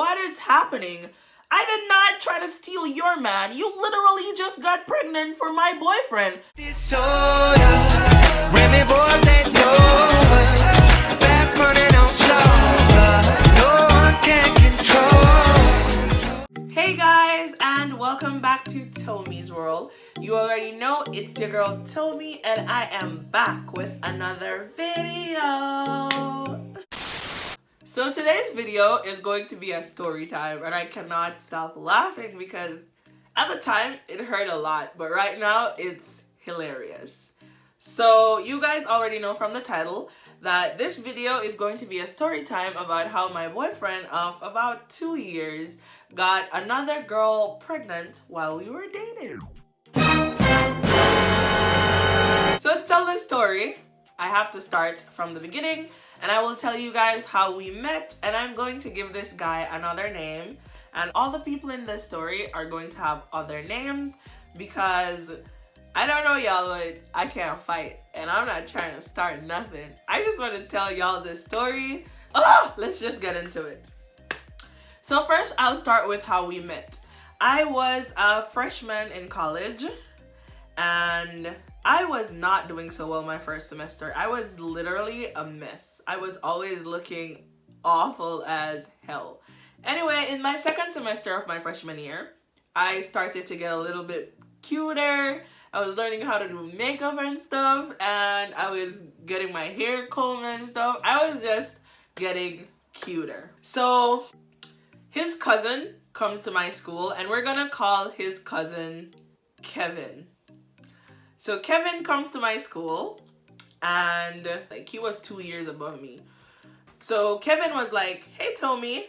what is happening? I did not try to steal your man. You literally just got pregnant for my boyfriend. Hey guys, and welcome back to Tomi's World. You already know it's your girl Tomi, and I am back with another video. So today's video is going to be a story time, and I cannot stop laughing because at the time it hurt a lot, but right now it's hilarious. So you guys already know from the title that this video is going to be a story time about how my boyfriend of about 2 years got another girl pregnant while we were dating. So to tell this story, I have to start from the beginning, and I will tell you guys how we met, and I'm going to give this guy another name, and all the people in this story are going to have other names because I don't know y'all, but I can't fight, and I'm not trying to start nothing. I just want to tell y'all this story. Let's just get into it. So first, I'll start with how we met. I was a freshman in college, and I was not doing so well my first semester. I was literally a mess. I was always looking awful as hell. Anyway, in my second semester of my freshman year, I started to get a little bit cuter. I was learning how to do makeup and stuff, and I was getting my hair combed and stuff. I was just getting cuter. So his cousin comes to my school, and we're gonna call his cousin Kevin. So Kevin comes to my school, and like he was 2 years above me. So Kevin was like, "Hey Tomi,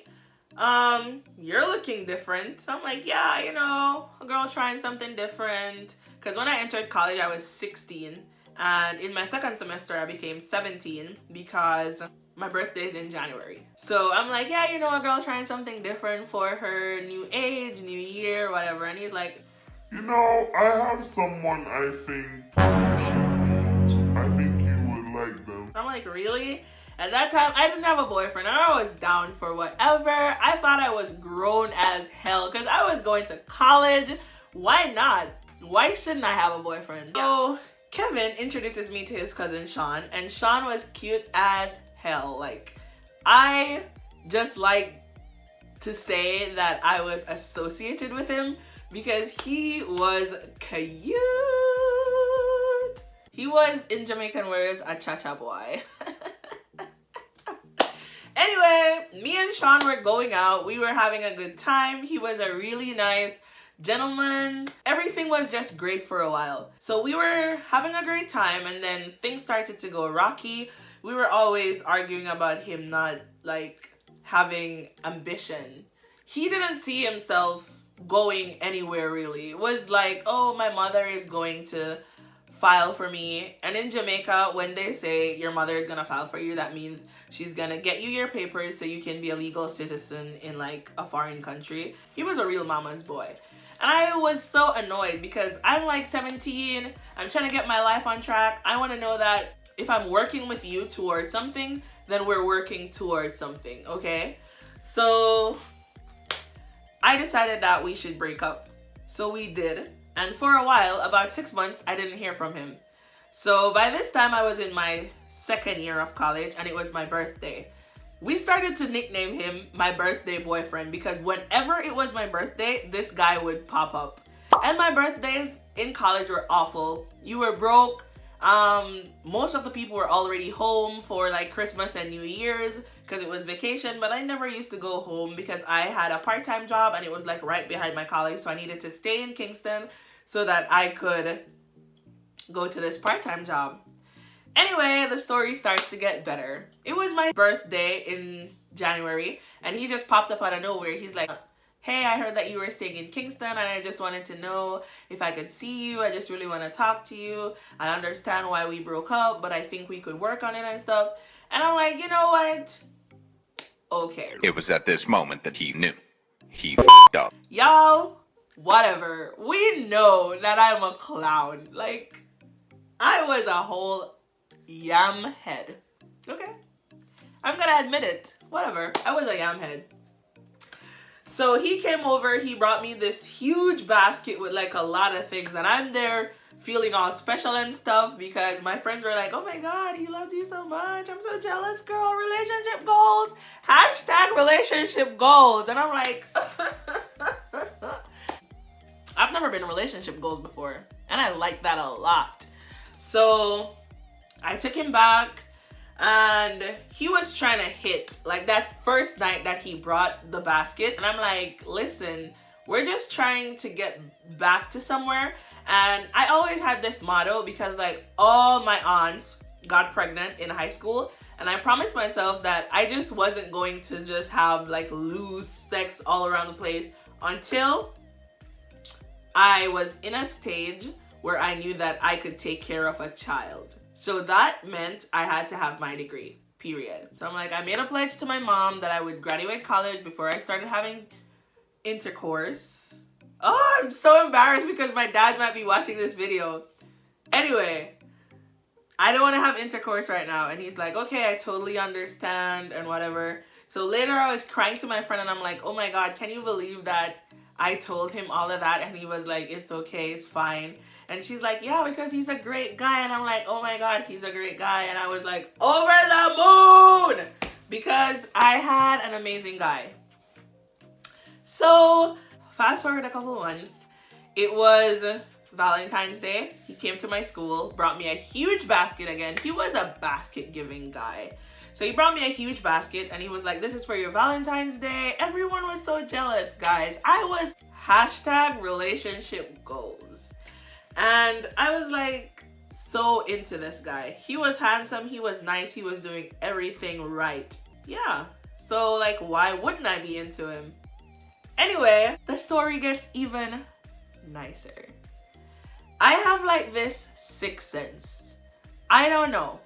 you're looking different." So I'm like, "Yeah, you know, a girl trying something different." Because when I entered college, I was 16, and in my second semester, I became 17 because my birthday is in January. So I'm like, "Yeah, you know, a girl trying something different for her new age, new year, whatever." And he's like, "You know, I have someone I think you would like them." I'm like, "Really?" At that time, I didn't have a boyfriend, and I was down for whatever. I thought I was grown as hell because I was going to college. Why not? Why shouldn't I have a boyfriend? So Kevin introduces me to his cousin Sean, and Sean was cute as hell. Like, I just like to say that I was associated with him because he was cute. He was, in Jamaican words, a cha-cha boy. Anyway, me and Sean were going out. We were having a good time. He was a really nice gentleman. Everything was just great for a while. So we were having a great time, and then things started to go rocky. We were always arguing about him not like having ambition. He didn't see himself going anywhere really. It was like, "Oh, my mother is going to file for me." And in Jamaica, when they say your mother is gonna file for you, that means she's gonna get you your papers so you can be a legal citizen in like a foreign country. He was a real mama's boy. And I was so annoyed because I'm like 17, I'm trying to get my life on track. I want to know that if I'm working with you towards something, then we're working towards something, okay? So I decided that we should break up. So we did. And for a while, about 6 months, I didn't hear from him. So by this time, I was in my second year of college, and it was my birthday. We started to nickname him my birthday boyfriend because whenever it was my birthday, this guy would pop up. And my birthdays in college were awful. You were broke. Most of the people were already home for like Christmas and New Year's because it was vacation, but I never used to go home because I had a part-time job and it was like right behind my college, so I needed to stay in Kingston so that I could go to this part-time job. Anyway, the story starts to get better. It was my birthday in January, and he just popped up out of nowhere. He's like, "Hey, I heard that you were staying in Kingston, and I just wanted to know if I could see you. I just really want to talk to you. I understand why we broke up, but I think we could work on it and stuff." And I'm like, "You know what? Okay." It was at this moment that he knew. He f***ed up. Y'all, whatever. We know that I'm a clown. Like, I was a whole yam head. Okay? I'm gonna admit it. Whatever. I was a yam head. So he came over, he brought me this huge basket with like a lot of things, and I'm there feeling all special and stuff because my friends were like, oh my god, he loves you so much, I'm so jealous, girl. Relationship goals, hashtag relationship goals. And I'm like, I've never been in relationship goals before, and I like that a lot. So I took him back, and he was trying to hit like that first night that he brought the basket, and I'm like, listen, we're just trying to get back to somewhere. And I always had this motto because like all my aunts got pregnant in high school, and I promised myself that I just wasn't going to just have like loose sex all around the place until I was in a stage where I knew that I could take care of a child. So that meant I had to have my degree, period. So I'm like, I made a pledge to my mom that I would graduate college before I started having intercourse. Oh, I'm so embarrassed because my dad might be watching this video. Anyway, I don't want to have intercourse right now. And he's like, okay, I totally understand and whatever. So later I was crying to my friend and I'm like, oh my god, can you believe that I told him all of that? And he was like, it's okay, it's fine. And she's like, yeah, because he's a great guy. And I'm like, oh my god, he's a great guy. And I was like, over the moon! Because I had an amazing guy. So fast forward a couple months, it was Valentine's Day. He came to my school, brought me a huge basket again. He was a basket giving guy. So he brought me a huge basket and he was like, this is for your Valentine's Day. Everyone was so jealous, guys. I was hashtag relationship goals. And I was like so into this guy. He was handsome, he was nice, he was doing everything right. Yeah, so like why wouldn't I be into him? Anyway, the story gets even nicer. I have like this sixth sense. I don't know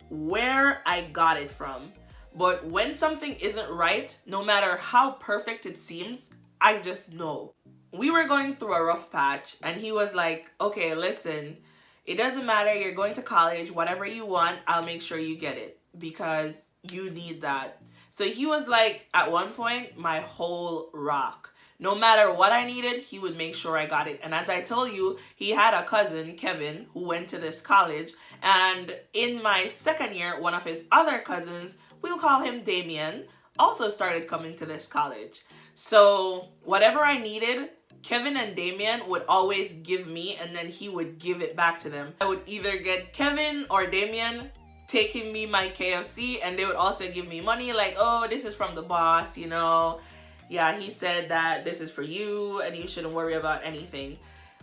where I got it from, but when something isn't right, no matter how perfect it seems, I just know. We were going through a rough patch and he was like, okay, listen, it doesn't matter, you're going to college, whatever you want, I'll make sure you get it because you need that. So he was like, at one point, my whole rock. No matter what I needed, he would make sure I got it. And as I told you, he had a cousin, Kevin, who went to this college. And in my second year, one of his other cousins, we'll call him Damien, also started coming to this college. So whatever I needed, Kevin and Damien would always give me, and then he would give it back to them. I would either get Kevin or Damien taking me my KFC, and they would also give me money like, oh, this is from the boss, you know. Yeah, he said that this is for you and you shouldn't worry about anything.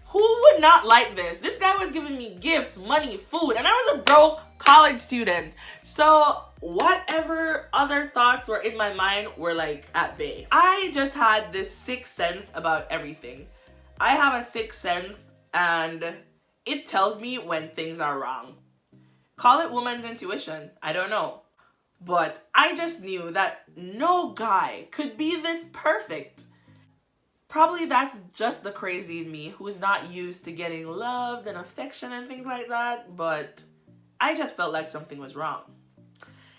Who would not like this? This guy was giving me gifts, money, food, and I was a broke college student. So whatever other thoughts were in my mind were like at bay. I just had this sixth sense about everything. I have a sixth sense and it tells me when things are wrong. Call it woman's intuition, I don't know. But I just knew that no guy could be this perfect. Probably that's just the crazy in me who's not used to getting loved and affection and things like that, but I just felt like something was wrong.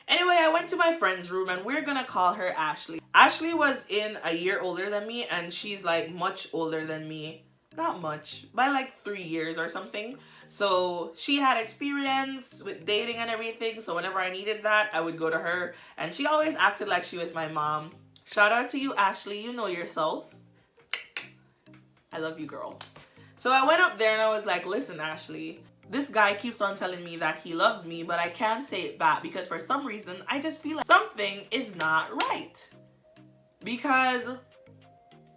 Anyway, I went to my friend's room and we're gonna call her Ashley. Ashley was in a year older than me and she's like much older than me. Not much, by like 3 years or something. So she had experience with dating and everything. So whenever I needed that, I would go to her. And she always acted like she was my mom. Shout out to you, Ashley. You know yourself. I love you, girl. So I went up there and I was like, listen, Ashley, this guy keeps on telling me that he loves me, but I can't say it back because for some reason, I just feel like something is not right. Because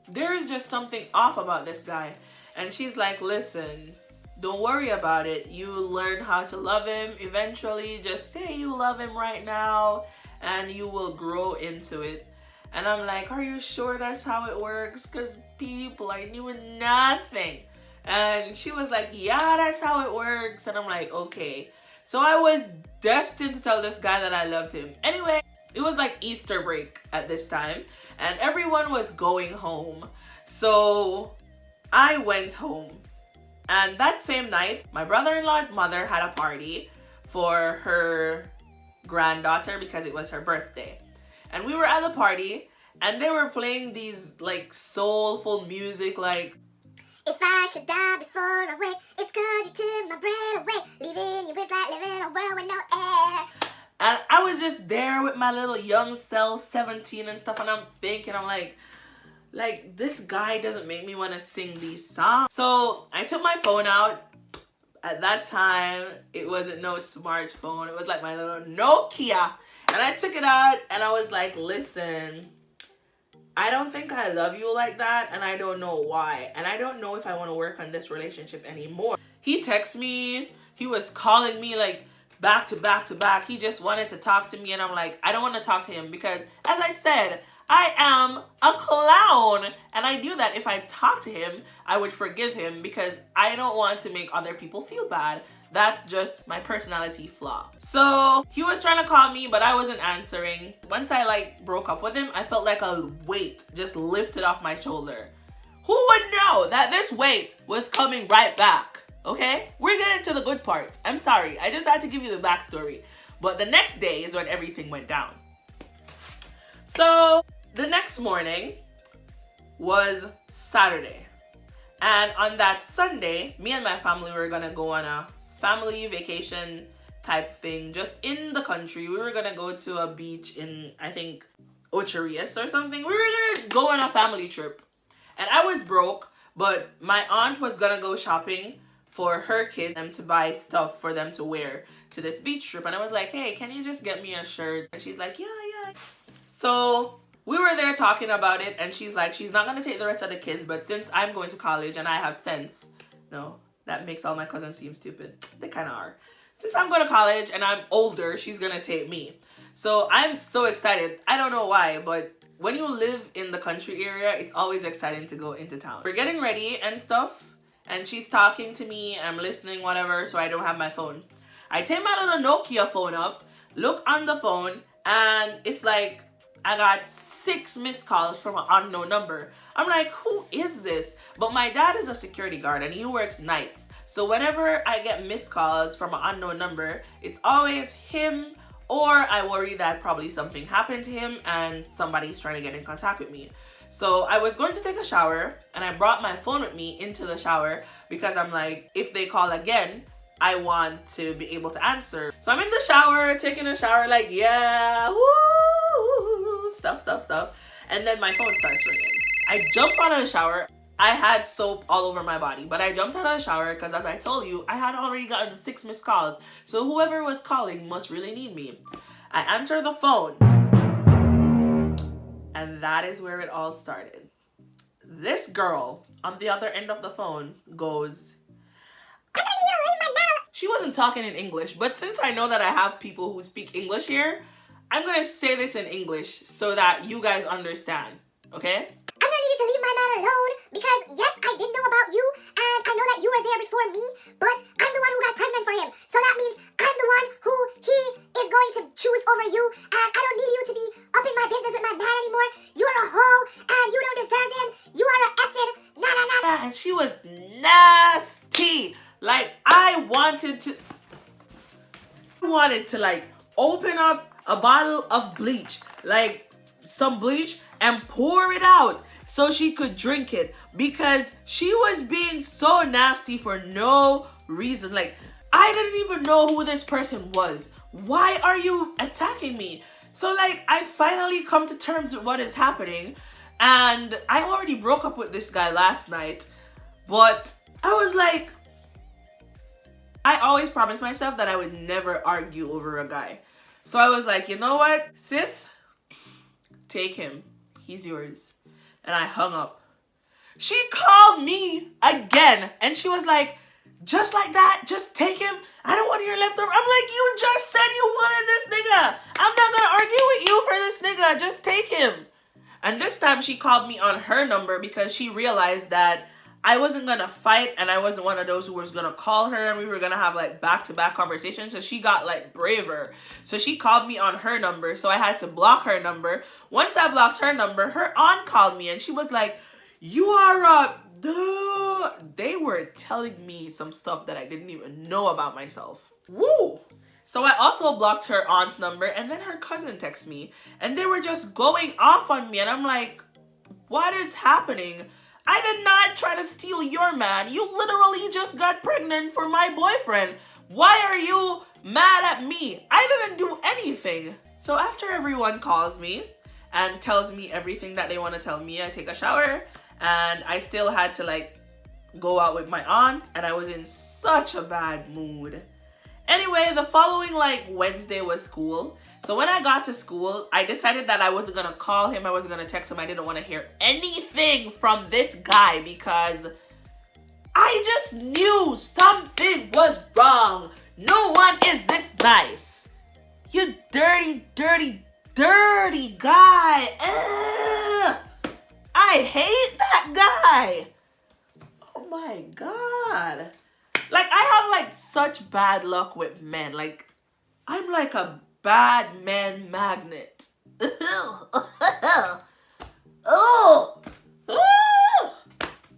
there is just something off about this guy. And she's like, listen, don't worry about it. You learn how to love him eventually. Just say you love him right now and you will grow into it. And I'm like, are you sure that's how it works? Because people, I knew nothing. And she was like, yeah, that's how it works. And I'm like, okay. So I was destined to tell this guy that I loved him. Anyway, it was like Easter break at this time. And everyone was going home. So I went home. And that same night, my brother-in-law's mother had a party for her granddaughter because it was her birthday. And we were at the party and they were playing these like soulful music like, if I should die before I wake, it's cause you took my breath away. Leaving you is like living in a world with no air. and I was just there with my little young self, 17 and stuff, and I'm thinking, I'm like this guy doesn't make me want to sing these songs. So I took my phone out. At that time, it wasn't no smartphone. It was like my little Nokia. And I took it out and I was like, listen, I don't think I love you like that, and I don't know why. And I don't know if I want to work on this relationship anymore. He texted me. He was calling me like back to back to back. He just wanted to talk to me, and I'm like, I don't want to talk to him because, as I said, I am a clown, and I knew that if I talked to him, I would forgive him because I don't want to make other people feel bad. That's just my personality flaw. So he was trying to call me, but I wasn't answering. Once I like broke up with him, I felt like a weight just lifted off my shoulder. Who would know that this weight was coming right back? Okay, we're getting to the good part. I'm sorry, I just had to give you the backstory. But the next day is when everything went down. So the next morning was Saturday. And on that Sunday, me and my family were gonna go on a family vacation type thing just in the country. We were gonna go to a beach in, I think, Ocherius or something. We were gonna go on a family trip. And I was broke, but my aunt was gonna go shopping for her kids and to buy stuff for them to wear to this beach trip. And I was like, hey, can you just get me a shirt? And she's like, yeah. So we were there talking about it, and she's like, she's not gonna take the rest of the kids, but since I'm going to college and I have sense, no, that makes all my cousins seem stupid. They kind of are. Since I'm going to college and I'm older, she's gonna take me. So I'm so excited. I don't know why, but when you live in the country area, it's always exciting to go into town. We're getting ready and stuff, and she's talking to me. I'm listening, whatever, so I don't have my phone. I take my little Nokia phone up, look on the phone, and it's like, I got 6 missed calls from an unknown number. I'm like, who is this? But my dad is a security guard and he works nights. So whenever I get missed calls from an unknown number, it's always him, or I worry that probably something happened to him and somebody's trying to get in contact with me. So I was going to take a shower and I brought my phone with me into the shower because I'm like, if they call again, I want to be able to answer. So I'm in the shower, taking a shower, like, yeah, woo, stuff. And then my phone starts ringing. I jumped out of the shower. I had soap all over my body, but I jumped out of the shower because, as I told you, I had already gotten 6 missed calls. So whoever was calling must really need me. I answer the phone. And that is where it all started. This girl on the other end of the phone goes, she wasn't talking in English, but since I know that I have people who speak English here, I'm gonna say this in English so that you guys understand, okay? I'm gonna need you to leave my man alone because, yes, I did know about you, and I know that you were there before me, but I'm the one who got pregnant for him. So that means I'm the one who he is going to choose over you, and I don't need you to be up in my business with my man anymore. You're a hoe, and you don't deserve him. You are a effing na. And she was nasty. Like, I wanted to like open up a bottle of bleach, like some bleach, and pour it out so she could drink it because she was being so nasty for no reason. Like, I didn't even know who this person was. Why are you attacking me? So like, I finally come to terms with what is happening, and I already broke up with this guy last night, but I was like, I always promised myself that I would never argue over a guy. So I was like, you know what, sis? Take him. He's yours. And I hung up. She called me again. And she was like, just like that? Just take him? I don't want to hear leftover. I'm like, you just said you wanted this nigga. I'm not going to argue with you for this nigga. Just take him. And this time she called me on her number because she realized that I wasn't gonna fight, and I wasn't one of those who was gonna call her and we were gonna have like back-to-back conversations. So she got like braver. So she called me on her number, so I had to block her number. Once I blocked her number, her aunt called me and she was like, you are they were telling me some stuff that I didn't even know about myself. Woo! So I also blocked her aunt's number, and then her cousin texted me, and they were just going off on me, and I'm like, what is happening? I did not try to steal your man. You literally just got pregnant for my boyfriend. Why are you mad at me? I didn't do anything. So after everyone calls me and tells me everything that they want to tell me, I take a shower, and I still had to like go out with my aunt, and I was in such a bad mood. Anyway, the following like Wednesday was school. So when I got to school, I decided that I wasn't gonna call him, I wasn't gonna text him. I didn't want to hear anything from this guy because I just knew something was wrong. No one is this nice. You dirty, dirty, dirty guy. Ugh. I hate that guy. Oh my God. Like, I have like such bad luck with men. Like, I'm like a bad man magnet.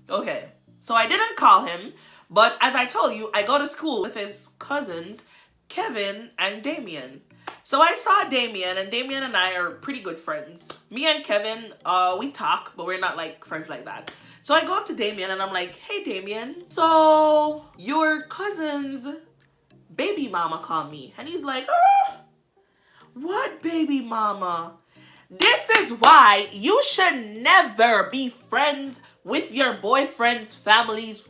Okay, so I didn't call him, but as I told you, I go to school with his cousins, Kevin and Damien. So I saw Damien, and Damien and I are pretty good friends. Me and Kevin, we talk, but we're not like friends like that. So I go up to Damien and I'm like, hey Damien, so your cousin's baby mama called me. And he's like, oh, what baby mama? This is why you should never be friends with your boyfriend's family's,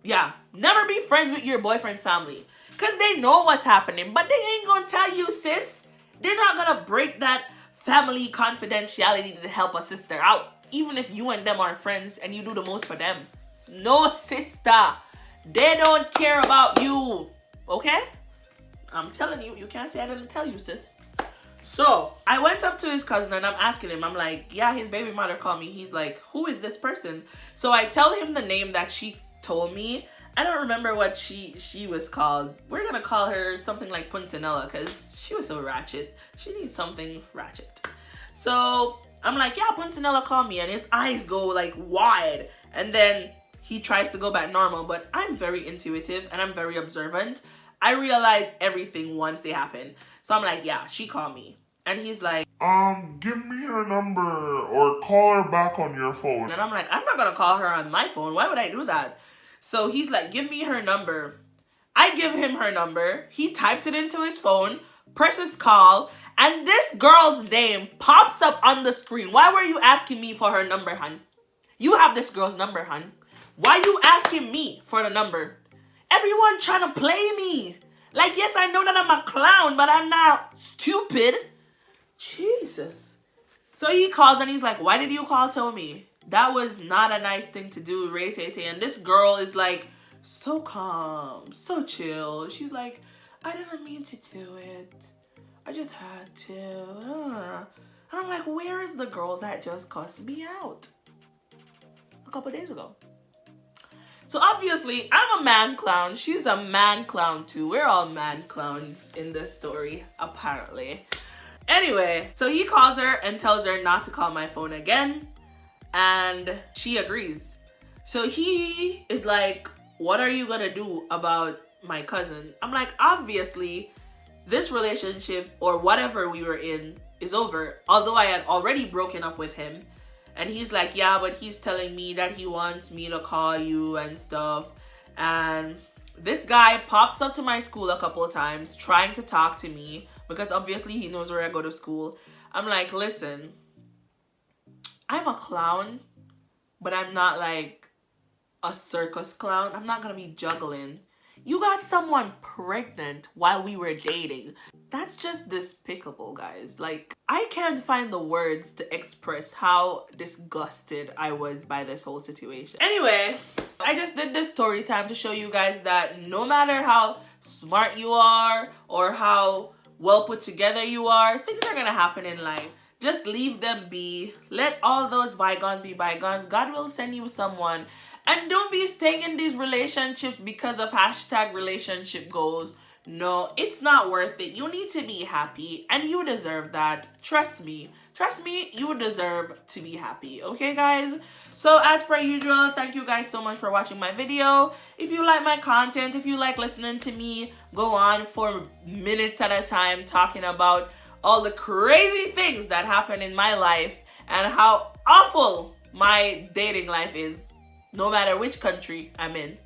never be friends with your boyfriend's family. Because they know what's happening, but they ain't gonna tell you, sis. They're not gonna break that family confidentiality to help a sister out. Even if you and them are friends and you do the most for them. No, sister. They don't care about you. Okay? I'm telling you, you can't say I didn't tell you, sis. So, I went up to his cousin and I'm asking him, I'm like, yeah, his baby mother called me. He's like, who is this person? So I tell him the name that she told me. I don't remember what she was called. We're gonna call her something like Puncinella because she was so ratchet. She needs something ratchet. So I'm like, yeah, Puncinella called me, and his eyes go like wide, and then he tries to go back normal, but I'm very intuitive and I'm very observant. I realize everything once they happen. So I'm like, yeah, she called me. And he's like, give me her number or call her back on your phone. and I'm like, I'm not gonna call her on my phone. Why would I do that? So he's like, give me her number. I give him her number. He types it into his phone, presses call, and this girl's name pops up on the screen. Why were you asking me for her number, hun? You have this girl's number, hun. Why you asking me for the number? Everyone trying to play me. Like, yes, I know that I'm a clown, but I'm not stupid. Jesus. So he calls and he's like, why did you call Tomi? That was not a nice thing to do, Ray Tete. And this girl is like, so calm, so chill. She's like, I didn't mean to do it. I just had to. And I'm like, where is the girl that just cussed me out a couple days ago? So obviously, I'm a man clown. She's a man clown too. We're all man clowns in this story, apparently. Anyway, so he calls her and tells her not to call my phone again. And she agrees. So he is like, what are you gonna do about my cousin? I'm like, obviously, this relationship or whatever we were in is over. Although I had already broken up with him. And he's like, yeah, but he's telling me that he wants me to call you and stuff. And this guy pops up to my school a couple of times trying to talk to me because obviously he knows where I go to school. I'm like, listen, I'm a clown, but I'm not like a circus clown. I'm not gonna be juggling. You got someone pregnant while we were dating. That's just despicable, guys. Like, I can't find the words to express how disgusted I was by this whole situation. Anyway, I just did this story time to show you guys that no matter how smart you are or how well put together you are, things are gonna happen in life. Just leave them be. Let all those bygones be bygones. God will send you someone. And don't be staying in these relationships because of hashtag relationship goals. No, it's not worth it. You need to be happy and you deserve that. Trust me. trust me, you deserve to be happy. Okay, guys? So as per usual, thank you guys so much for watching my video. If you like my content, if you like listening to me go on for minutes at a time talking about all the crazy things that happen in my life and how awful my dating life is, no matter which country I'm in,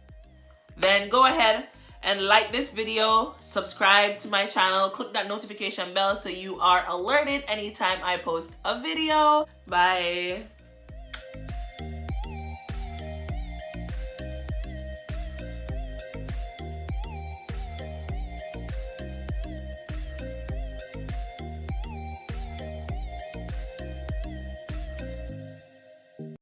then go ahead and like this video, subscribe to my channel, click that notification bell so you are alerted anytime I post a video. Bye.